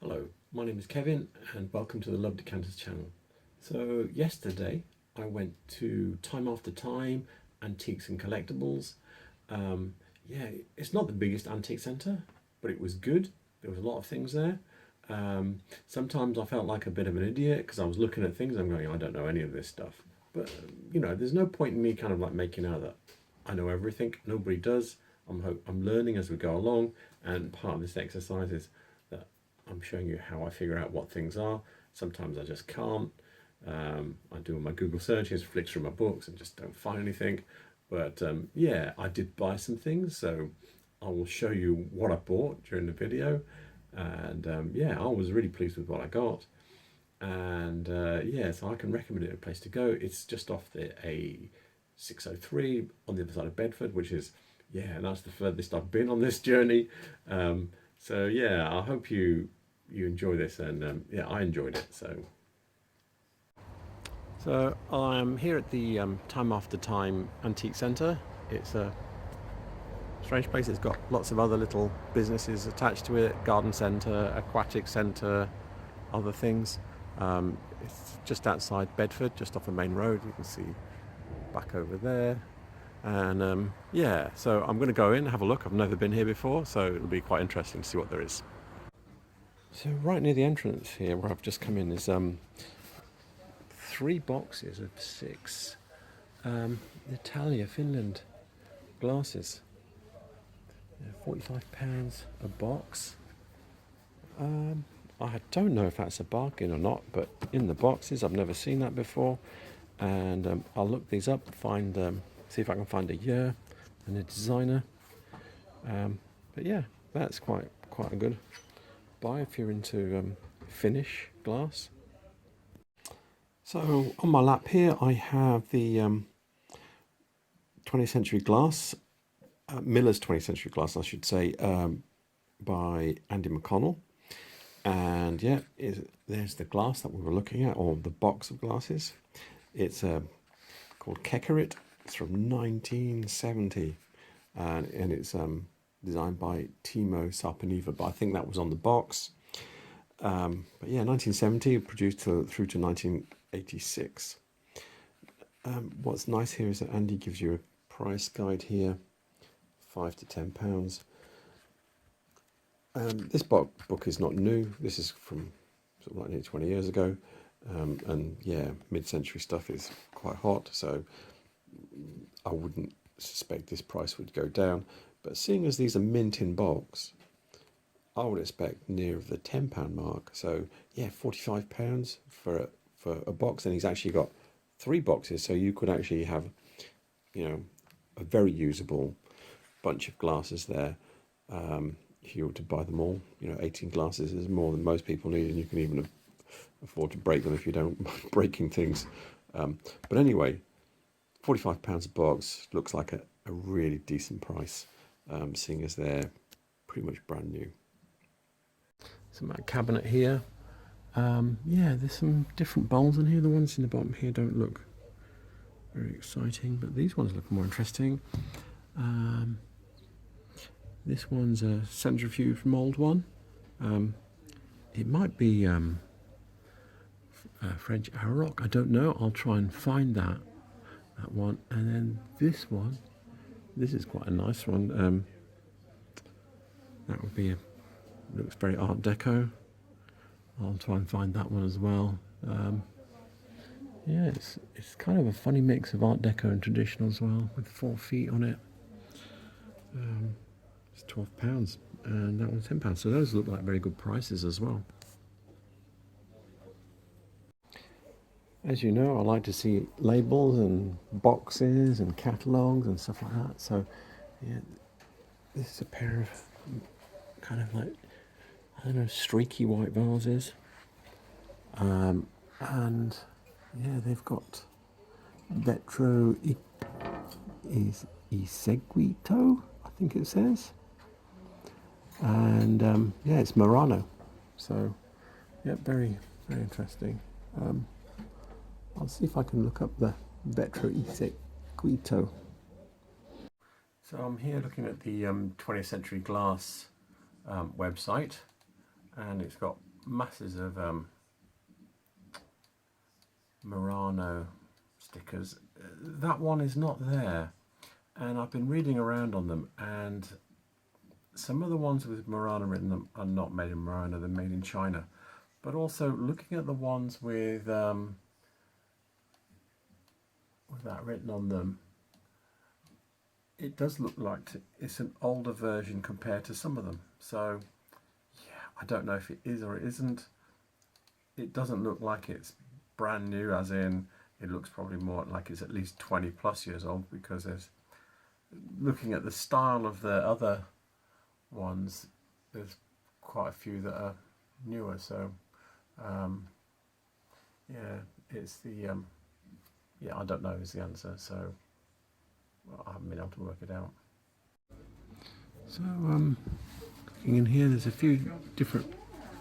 Hello, my name is Kevin and welcome to the Love Decanters channel. So yesterday I went to Time After Time, Antiques and Collectables. Yeah, it's not the biggest antique centre, but it was good. There was a lot of things there. Sometimes I felt like a bit of an idiot because I was looking at things and I'm going, I don't know any of this stuff. But you know, there's no point in me kind of like making out that I know everything. Nobody does. I'm learning as we go along, and part of this exercise is that I'm showing you how I figure out what things are. Sometimes I just can't. I do my Google searches, flick through my books and just don't find anything. But yeah, I did buy some things, so I will show you what I bought during the video. And yeah, I was really pleased with what I got. And yeah, so I can recommend it a place to go. It's just off the A603 on the other side of Bedford, which is, yeah, that's the furthest I've been on this journey. So yeah, I hope you enjoy this, and yeah, I enjoyed it. So I'm here at the Time After Time Antique Centre. It's a strange place. It's got lots of other little businesses attached to it: garden centre, aquatic centre, other things. It's just outside Bedford, just off the main road. You can see back over there. And yeah, so I'm going to go in and have a look. I've never been here before, so it'll be quite interesting to see what there is. So right near the entrance here, where I've just come in, is 3 boxes of 6 Italia, Finland glasses. £45 a box. I don't know if that's a bargain or not, but in the boxes, I've never seen that before. And I'll look these up, see if I can find a year and a designer. But yeah, that's quite a good buy if you're into finish glass. So on my lap here I have the 20th century glass, Miller's 20th century glass I should say, by Andy McConnell. And yeah, there's the glass that we were looking at, or the box of glasses. It's called Kekkerit. It's from 1970, and it's designed by Timo Sarpaniva, but I think that was on the box. But yeah, 1970, produced through to 1986. What's nice here is that Andy gives you a price guide here, £5 to £10. This book is not new. This is from sort of like nearly 20 years ago. And yeah, mid-century stuff is quite hot, so I wouldn't suspect this price would go down. But seeing as these are mint in box, I would expect near the £10 mark. So yeah, £45 for a box, and he's actually got 3 boxes, so you could actually have, you know, a very usable bunch of glasses there. If you were to buy them all, you know, 18 glasses is more than most people need, and you can even afford to break them if you don't mind breaking things. But anyway, £45 a box looks like a really decent price, seeing as they're pretty much brand new. Some cabinet here. Yeah, there's some different bowls in here. The ones in the bottom here don't look very exciting, but these ones look more interesting. This one's a centrifuge mould one. It might be French Aroc, I don't know. I'll try and find that one. And then this one, this is quite a nice one. That would be looks very Art Deco. I'll try and find that one as well. Yeah, it's kind of a funny mix of Art Deco and traditional as well, with 4 feet on it. It's £12, and that one's £10. So those look like very good prices as well. As you know, I like to see labels and boxes and catalogues and stuff like that. So yeah, this is a pair of kind of like, I don't know, streaky white vases. And yeah, they've got Vetro Iseguito, I think it says. And yeah, it's Murano. So yeah, very interesting. I'll see if I can look up the Vetro Iseguito. So I'm here looking at the 20th Century Glass website, and it's got masses of Murano stickers. That one is not there, and I've been reading around on them, and some of the ones with Murano written them are not made in Murano, they're made in China. But also looking at the ones with that written on them, it does look like it's an older version compared to some of them. So yeah, I don't know if it is or it isn't. It doesn't look like it's brand new, as in it looks probably more like it's at least 20 plus years old, because there's, looking at the style of the other ones, there's quite a few that are newer. So yeah, it's the yeah, I don't know is the answer, so well, I haven't been able to work it out. So looking in here, there's a few different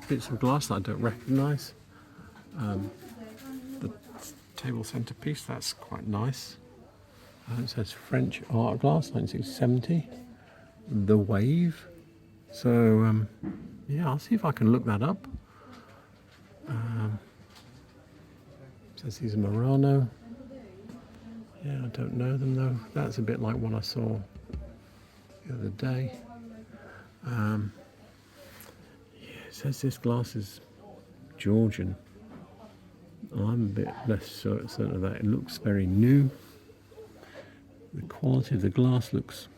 bits of glass that I don't recognise. The table centrepiece, that's quite nice. It says French art glass, 1970. The Wave. So yeah, I'll see if I can look that up. Says these are Murano. Yeah, I don't know them though. That's a bit like one I saw the other day. Yeah, it says this glass is Georgian. I'm a bit less certain of that. It looks very new. The quality of the glass looks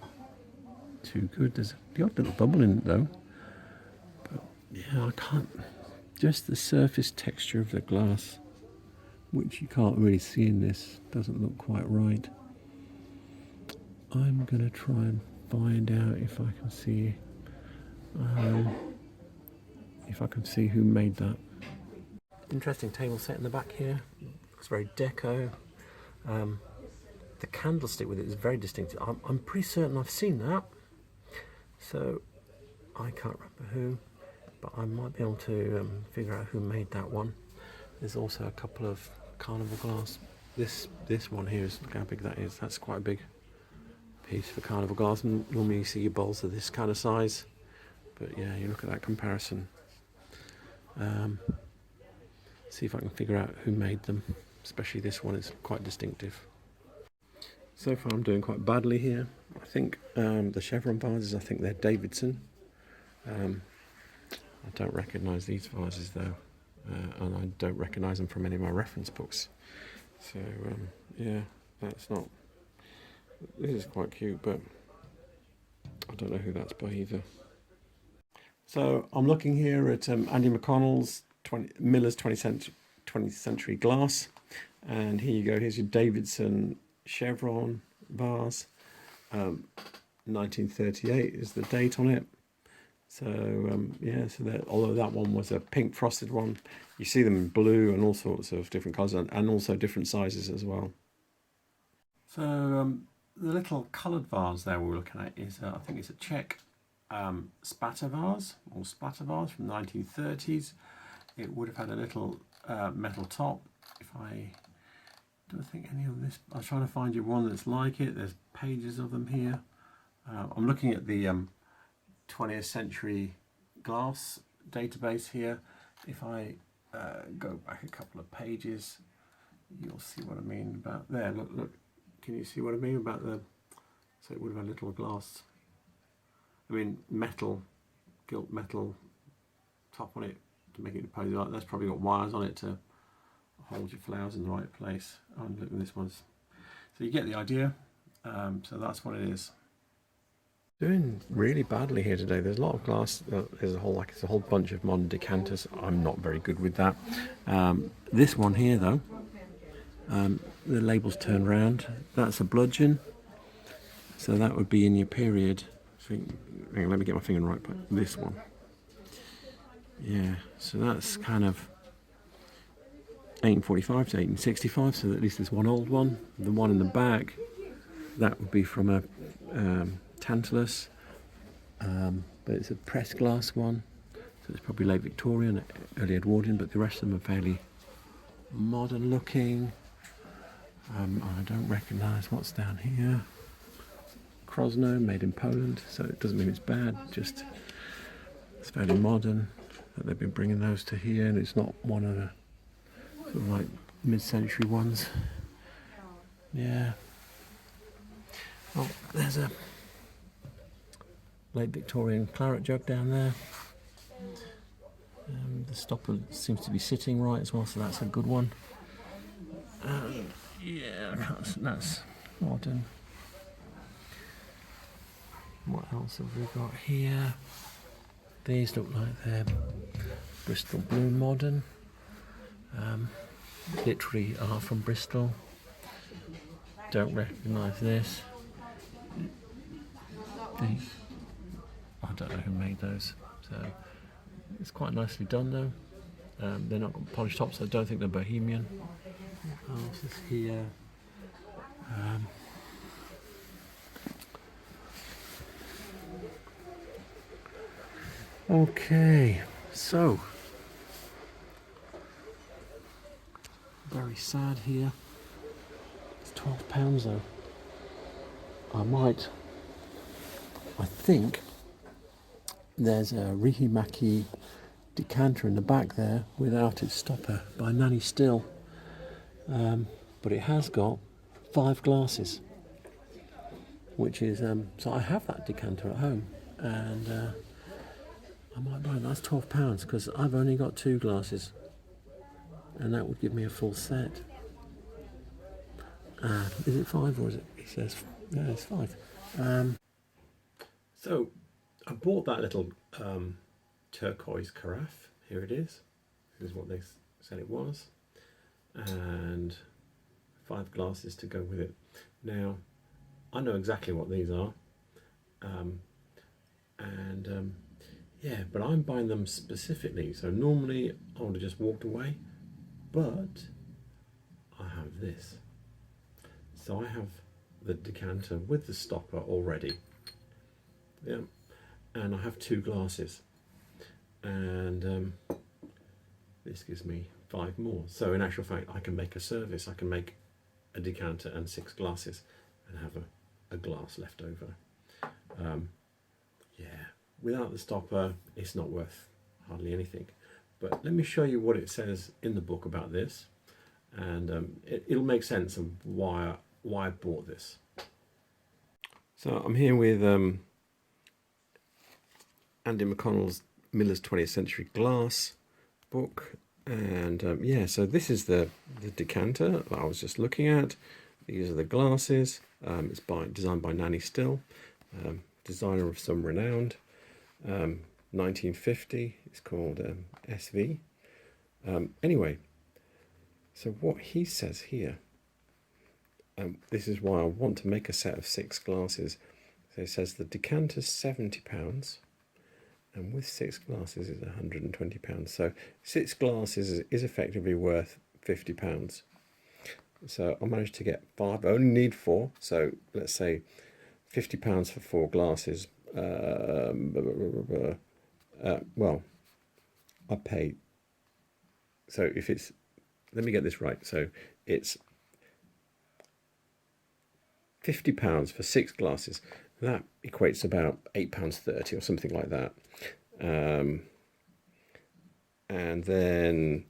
too good. There's the odd little bubble in it though. But yeah, I can't. Just the surface texture of the glass, which you can't really see in this, doesn't look quite right. I'm going to try and find out if I can see who made that. Interesting table set in the back here. Looks very deco. The candlestick with it is very distinctive. I'm pretty certain I've seen that. So I can't remember who, but I might be able to figure out who made that one. There's also a couple of Carnival Glass. This one here is, look how big that is. That's quite a big piece for Carnival Glass. Normally you see your bowls of this kind of size, but yeah, you look at that comparison. See if I can figure out who made them. Especially this one is quite distinctive. So far I'm doing quite badly here. I think the chevron vases, I think they're Davidson. I don't recognise these vases though, and I don't recognise them from any of my reference books. So yeah, that's not. This is quite cute, but I don't know who that's by either. So I'm looking here at Andy McConnell's Miller's 20th century glass, and here you go. Here's your Davidson chevron vase. 1938 is the date on it. So yeah, so that, although that one was a pink frosted one, you see them in blue and all sorts of different colours, and also different sizes as well. So the little coloured vase there we're looking at is I think it's a Czech spatter vase, or splatter vase from the 1930s. It would have had a little metal top. If I don't think any of this, I was trying to find you one that's like it. There's pages of them here. I'm looking at the 20th century glass database here. If I go back a couple of pages, you'll see what I mean about there. Look, can you see what I mean about the, so it would have had a little glass, I mean metal, gilt metal top on it to make it impose like. That's probably got wires on it to hold your flowers in the right place. Oh, and look at this one's, so you get the idea. So that's what it is. Doing really badly here today. There's a lot of glass. There's a whole bunch of modern decanters. I'm not very good with that. This one here though, the label's turned round. That's a bludgeon. So that would be in your period. So, hang on, let me get my finger in the right place. This one. Yeah. So that's kind of 1845 to 1865. So at least there's one old one. The one in the back, that would be from a Tantalus, but it's a pressed glass one, so it's probably late Victorian, early Edwardian, but the rest of them are fairly modern looking. I don't recognise what's down here. Krosno, made in Poland, so it doesn't mean it's bad, just it's fairly modern. that they've been bringing those to here, and it's not one of the sort of like mid-century ones. Yeah. Oh, there's a late Victorian claret jug down there. The stopper seems to be sitting right as well, so that's a good one. Yeah, that's modern. What else have we got here? These look like they're Bristol Blue Modern. Literally are from Bristol. Don't recognise this. These, I don't know who made those. So it's quite nicely done though. They're not got polished tops, so I don't think they're Bohemian. What else is here? Okay, so very sad here. It's £12 though. I think there's a Rihimaki decanter in the back there without its stopper by Nanny Still, but it has got 5 glasses, which is so I have that decanter at home, and I might buy it. That's £12 because I've only got 2 glasses, and that would give me a full set. Is it 5 or is it? It says yeah, it's 5. So I bought that little turquoise carafe. Here it is. This is what they said it was, and 5 glasses to go with it. Now I know exactly what these are, yeah, but I'm buying them specifically. So normally I would have just walked away, but I have this. So I have the decanter with the stopper already. Yeah, and I have 2 glasses, and this gives me 5 more. So in actual fact, I can make a service. I can make a decanter and 6 glasses, and have a glass left over. Yeah, without the stopper, it's not worth hardly anything. But let me show you what it says in the book about this, and it'll make sense of why I bought this. So I'm here with Andy McConnell's Miller's 20th Century Glass book, and yeah, so this is the decanter that I was just looking at. These are the glasses. It's designed by Nanny Still, designer of some renowned. 1950. It's called SV. Anyway, so what he says here, this is why I want to make a set of 6 glasses. So it says the decanter's £70, and with 6 glasses is £120. So 6 glasses is effectively worth £50. So I managed to get 5. I only need 4. So let's say £50 for 4 glasses. Well, I pay. So if it's, let me get this right. So it's £50 for 6 glasses. That equates to about £8.30 or something like that. And then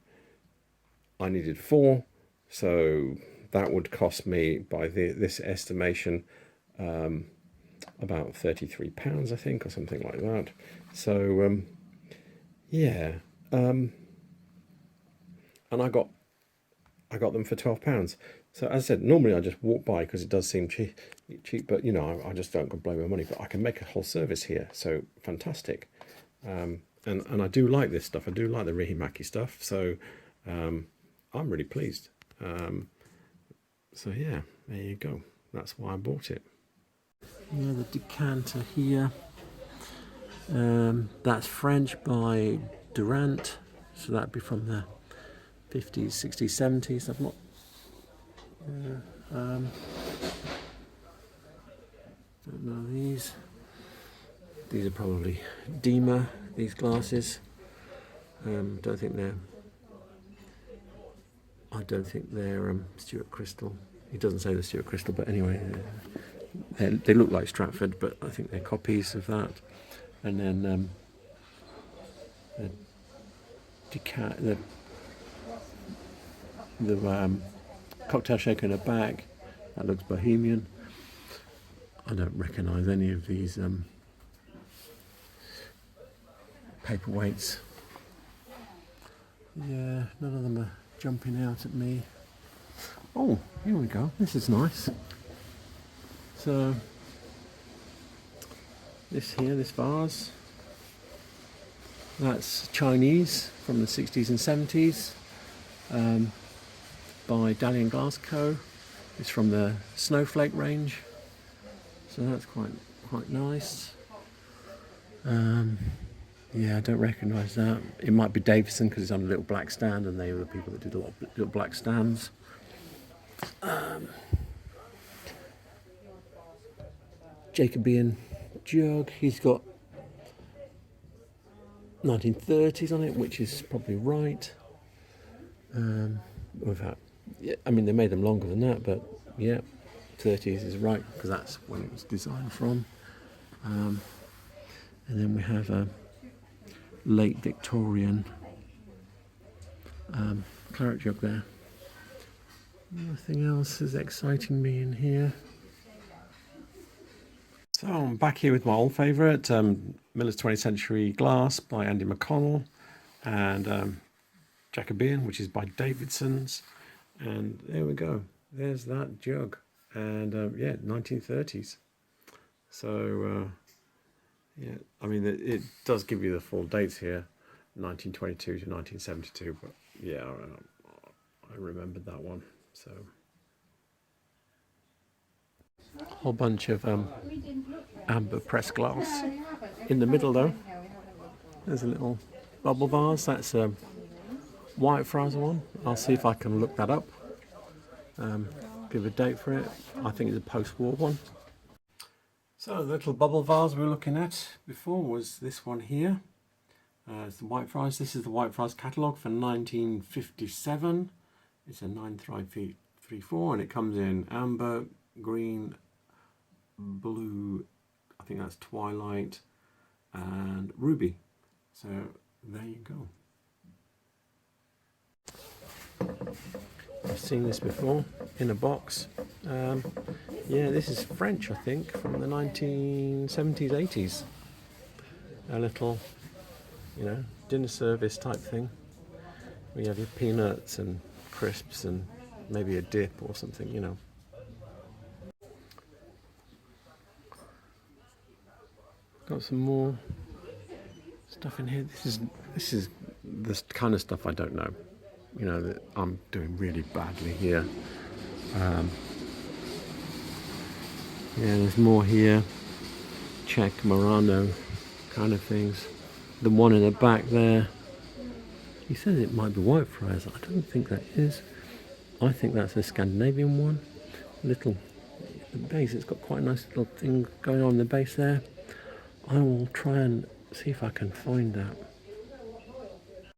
I needed 4, so that would cost me, by this estimation, about £33, I think, or something like that. So yeah, and I got them for £12. So as I said, normally I just walk by because it does seem cheap, but you know, I just don't blow my money. But I can make a whole service here, so fantastic. And I do like this stuff. I do like the Rihimaki stuff. So I'm really pleased. So yeah, there you go. That's why I bought it. Yeah, the decanter here. That's French by Durant. So that'd be from the 50s, 60s, 70s. I've not. Don't know these. These are probably Dima, these glasses. Don't think they're Stuart Crystal. He doesn't say the Stuart Crystal, but anyway, they look like Stratford, but I think they're copies of that. And then the cocktail shaker in the back. That looks bohemian. I don't recognise any of these paperweights. Yeah, none of them are jumping out at me. Oh, here we go. This is nice. So, this vase, that's Chinese from the 60s and 70s by Dalian Glass Co. It's from the Snowflake range, so that's quite nice. Yeah, I don't recognise that. It might be Davison because it's on a little black stand, and they were the people that did a lot of little black stands. Jacobean jug. He's got 1930s on it, which is probably right. Yeah, I mean, they made them longer than that, but yeah, 30s is right because that's when it was designed from. And then we have a late Victorian claret jug there. Nothing else is exciting me in here. So I'm back here with my old favourite, Miller's 20th Century Glass by Andy McConnell, and Jacobean, which is by Davidson's. And there we go. There's that jug. And yeah, 1930s. So yeah, I mean, it does give you the full dates here, 1922 to 1972. But yeah, I remembered that one. So a whole bunch of amber pressed glass. In the middle though, there's a little bubble vase. That's a Whitefriars one. I'll see if I can look that up. Give a date for it. I think it's a post-war one. So the little bubble vase we were looking at before was this one here. It's the Whitefriars. This is the Whitefriars catalogue for 1957. It's a 93534 and it comes in amber, green, blue, I think that's twilight, and ruby. So there you go. I've seen this before in a box. Yeah, this is French, I think, from the 1970s, 80s. A little, you know, dinner service type thing. We have your peanuts and crisps and maybe a dip or something, you know. Got some more stuff in here. This is the kind of stuff I don't know. You know, that I'm doing really badly here. Yeah, there's more here. Czech, Murano kind of things. The one in the back there, he says it might be Whitefriars. I don't think that is. I think that's a Scandinavian one. Little, the base, it's got quite a nice little thing going on in the base there. I will try and see if I can find that.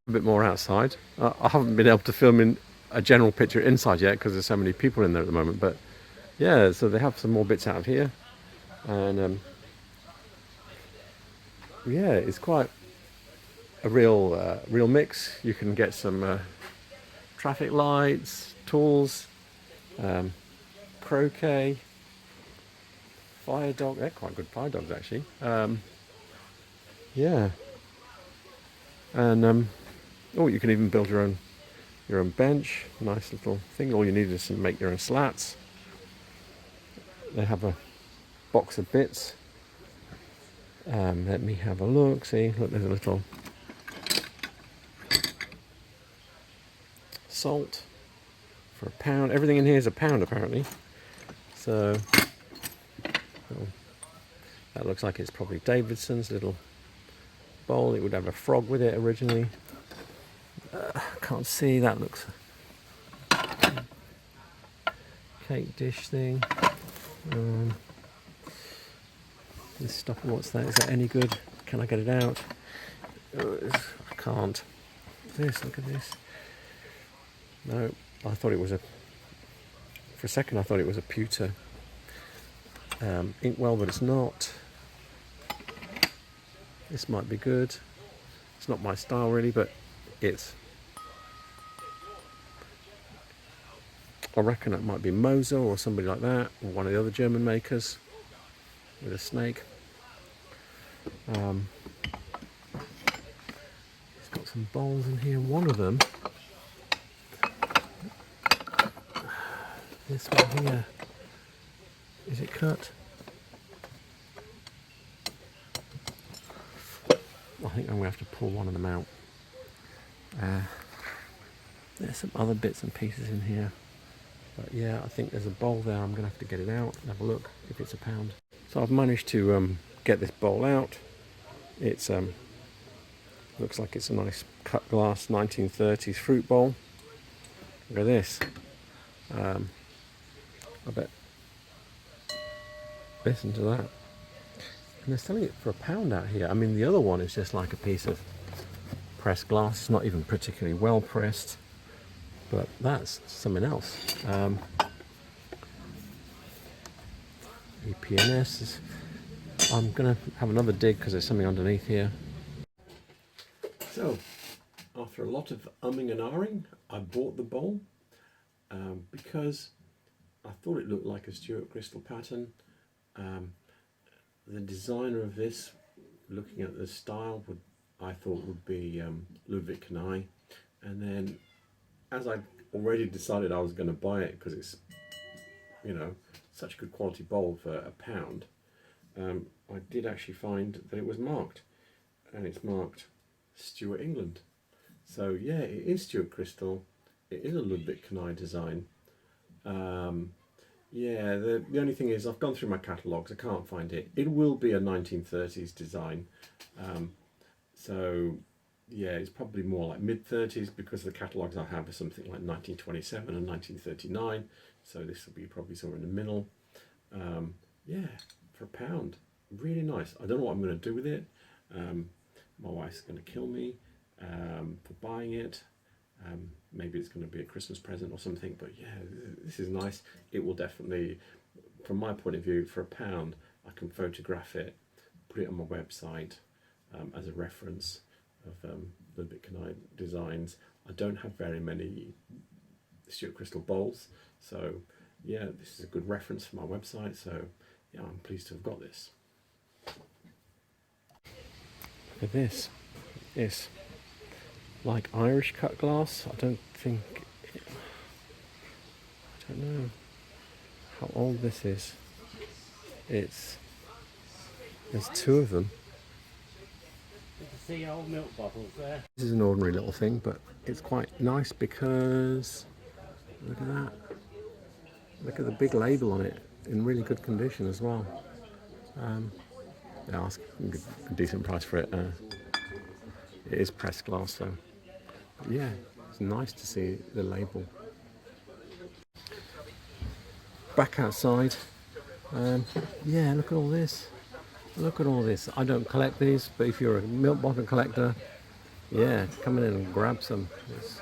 A bit more outside. I haven't been able to film in a general picture inside yet because there's so many people in there at the moment, but yeah, so they have some more bits out of here, and yeah, it's quite a real mix. You can get some traffic lights, tools, croquet, fire dog. They're quite good fire dogs actually. Yeah, and oh, you can even build your own bench. Nice little thing. All you need is to make your own slats. They have a box of bits. Let me have a look. See, look, there's a little salt for £1. Everything in here is £1 apparently. So oh, that looks like it's probably Davidson's little bowl. It would have a frog with it originally. Can't see, that looks cake dish thing. This stuff, what's that? Is that any good? Can I get it out? I can't. This, look at this. No, I thought it was for a second I thought it was a pewter inkwell, but it's not. This might be good. It's not my style really, but I reckon it might be Moser or somebody like that, or one of the other German makers with a snake. It's got some bowls in here. One of them, this one here, is it cut? I think I'm going to have to pull one of them out. There's some other bits and pieces in here. But yeah, I think there's a bowl there. I'm going to have to get it out and have a look if it's £1. So I've managed to get this bowl out. It's looks like it's a nice cut glass 1930s fruit bowl. Look at this. I bet. Listen to that. And they're selling it for £1 out here. I mean, the other one is just like a piece of pressed glass. It's not even particularly well pressed. But that's something else. EPNS. I'm going to have another dig because there's something underneath here. So, after a lot of umming and ahhing, I bought the bowl because I thought it looked like a Stuart Crystal pattern. The designer of this, looking at the style, I thought would be Ludwig Knei. And then, as I already decided I was going to buy it because it's, you know, such a good quality bowl for £1, I did actually find that it was marked, and it's marked Stuart England. So yeah, it is Stuart Crystal. It is a Ludwig Knei design. Yeah, the only thing is I've gone through my catalogues, I can't find it. It will be a 1930s design. So yeah, it's probably more like mid-30s because the catalogues I have are something like 1927 and 1939. So this will be probably somewhere in the middle. Yeah, for £1. Really nice. I don't know what I'm going to do with it. My wife's going to kill me for buying it. Maybe it's going to be a Christmas present or something, but yeah, this is nice. It will definitely, from my point of view, for £1, I can photograph it, put it on my website as a reference of Ludwig Knei designs. I don't have very many Stuart Crystal bowls, so yeah, this is a good reference for my website, so yeah, I'm pleased to have got this. Look at this. It's like Irish cut glass. I don't know how old this is. There's two of them. You can see old milk bottles there. This is an ordinary little thing, but it's quite nice because look at that. Look at the big label on it, in really good condition as well. Yeah, ask a decent price for it. It is pressed glass, so but yeah, it's nice to see the label. Back outside, yeah, look at all this. Look at all this. I don't collect these, but if you're a milk bottle collector, yeah, come in and grab some. It's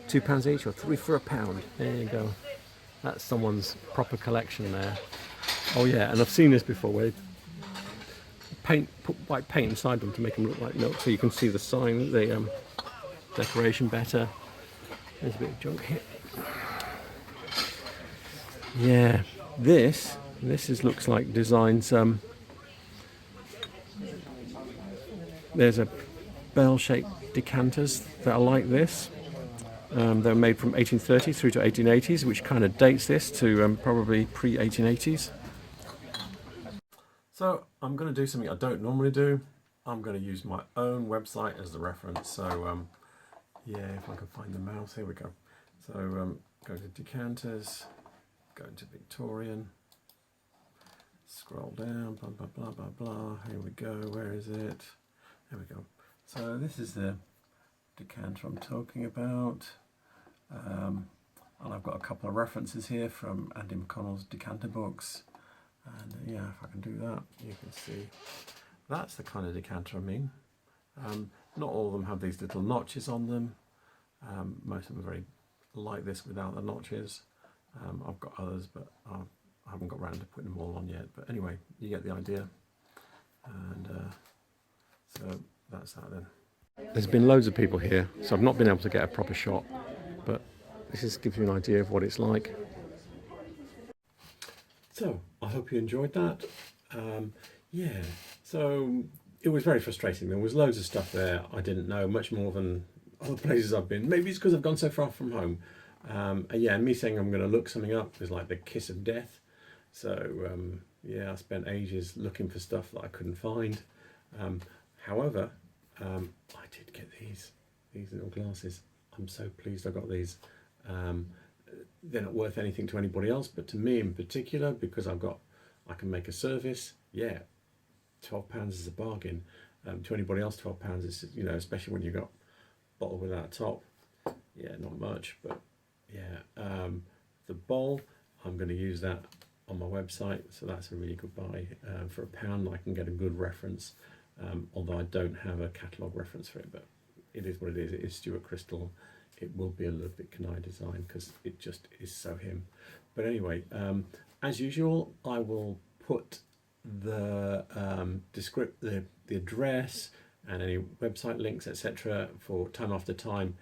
£2 each or 3 for £1. There you go. That's someone's proper collection there. Oh yeah, and I've seen this before where put white paint inside them to make them look like milk, so you can see the sign, the decoration better. There's a bit of junk here. Yeah, this looks like designs. There's a bell-shaped decanters that are like this. They're made from 1830s through to 1880s, which kind of dates this to probably pre-1880s. So I'm going to do something I don't normally do. I'm going to use my own website as the reference. So yeah, if I can find the mouse, here we go. So go to Decanters, go into Victorian, scroll down, blah, blah, blah, blah, blah. Here we go, where is it? There we go. So this is the decanter I'm talking about. And I've got a couple of references here from Andy McConnell's decanter books. And yeah, if I can do that, you can see that's the kind of decanter I mean. Not all of them have these little notches on them. Most of them are very like this without the notches. I've got others, but I haven't got around to putting them all on yet. But anyway, you get the idea. And so that's that then. There's been loads of people here, so I've not been able to get a proper shot, but this just gives you an idea of what it's like. So I hope you enjoyed that. Yeah, so it was very frustrating. There was loads of stuff there I didn't know, much more than other places I've been. Maybe it's because I've gone so far from home. Yeah, me saying I'm going to look something up was like the kiss of death. So yeah, I spent ages looking for stuff that I couldn't find. However, I did get these little glasses. I'm so pleased I got these. They're not worth anything to anybody else, but to me in particular, because I can make a service. Yeah, £12 is a bargain. To anybody else, £12 is, you know, especially when you've got a bottle without a top. Yeah, not much, but yeah. The bowl, I'm going to use that on my website, so that's a really good buy. For £1, I can get a good reference, although I don't have a catalogue reference for it, but it is what it is. It is Stuart Crystal. It will be a Ludwig Kanai design because it just is so him. But anyway, as usual, I will put the the address and any website links, etc., for Time After Time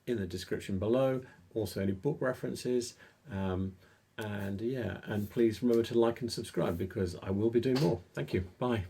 in the description below. Also, any book references. And yeah, and please remember to like and subscribe because I will be doing more. Thank you. Bye.